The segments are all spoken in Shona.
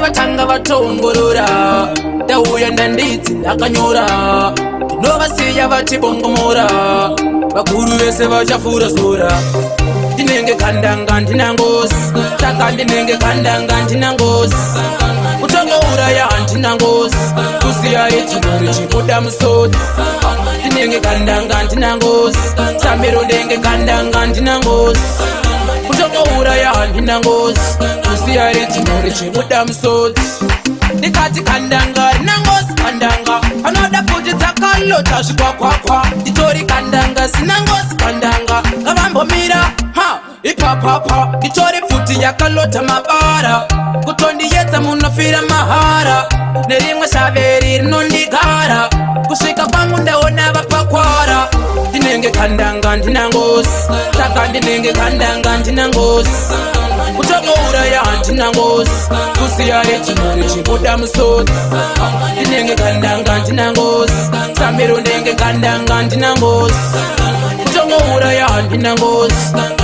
vatanga vatongorora ndauya ndandidzi ndakanyora ndovasiya vachibongomora vakuru vese vachafura sora ndinenge kandanga ndina ngozi saka ndinenge kandanga ndina ngozi kutongouraya handina ngozi kusiya rechinori chibuda musodzi ndinenge kandanga ndina ngozi samiro ndenge kandanga ndina ngozi kutongouraya handina ngozi kusiya rechinori chibuda musodzi ndikati kandanga rina ngozi kandanga anoda futi dzakalota zvikwakwakwa nditori kandanga sina ngozi kandanga ngavambomira ipapapa nditori pfuti yakalota mabara kutondiyedza munofira mahara nerimwe shaveri rinondigara kusvika kwangu ndaona vapakwara ndinenge kandanga ndina ngozi saka ndinenge kandanga ndina ngozi kutongouraya handina ngozi kusiya rechinori chibuda musodzi ndinenge kandanga ndina ngozi samiro ndenge kandanga ndina ngozi kutongouraya handina ngozi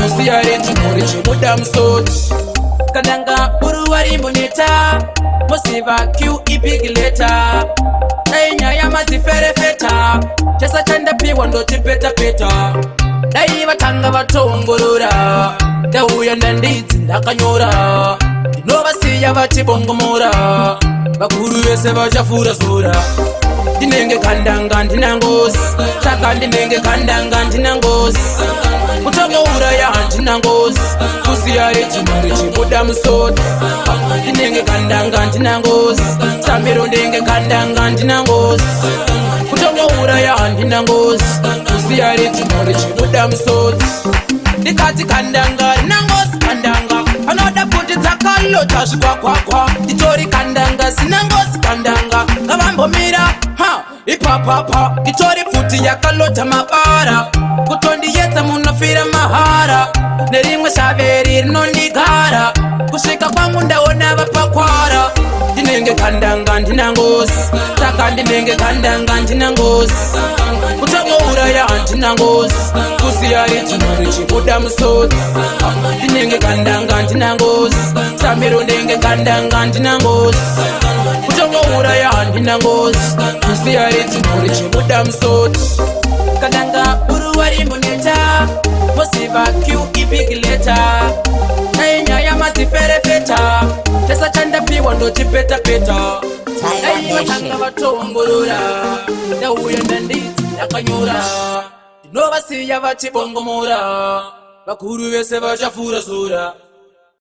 kusiya rechinori chibuda musodzi kandanga uruwa rimboneta mosiva q ipigileta dai nyaya madziferefeta chesa chandapiwa ndotipetapeta dai vatanga vatongorora ndauya ndandidzi ndakanyora ndinovasiya vachibongomora vakuru vese vachafura sora ndinenge kandanga ndina ngozi saka ndinenge kandanga ndina ngozi kutongouraya handina ngozi kusiya rechinori chibuda musodzi ndinenge kandanga ndina ngozi samiro ndenge kandanga ndina ngozi kutongouraya handina ngozi kusiya rechinori chibuda musodzi ndikati kandanga rina ngozi kandanga anoda futi dzakalota zvikwakwakwa nditori kandanga sina ngozi kandanga ngavambomira ipapapa nditori pfuti yakalota mabara kutondiyedza munofira mahara nerimwe shaveri rinondigara kusvika kwangu ndaona vapakwara ndinenge kandanga ndina ngozi saka ndinenge kandanga ndina ngozi kutongouraya handina ngozi kusiya rechinori chibuda musodzi ndinenge kandanga ndina ngozi samiro ndenge kandanga ndina ngozi kutongouraya handina ngozi kusiya rechinori chibuda musodzi kandanga uruwa rimboneta mosiva q ipigileta dai nyaya madziferefeta chesa chandapiwa ndotipetapeta dai vatanga vatongorora ndauya ndandidzi ndakanyora ndinovasiya vachibongomora vakuru vese vachafura sora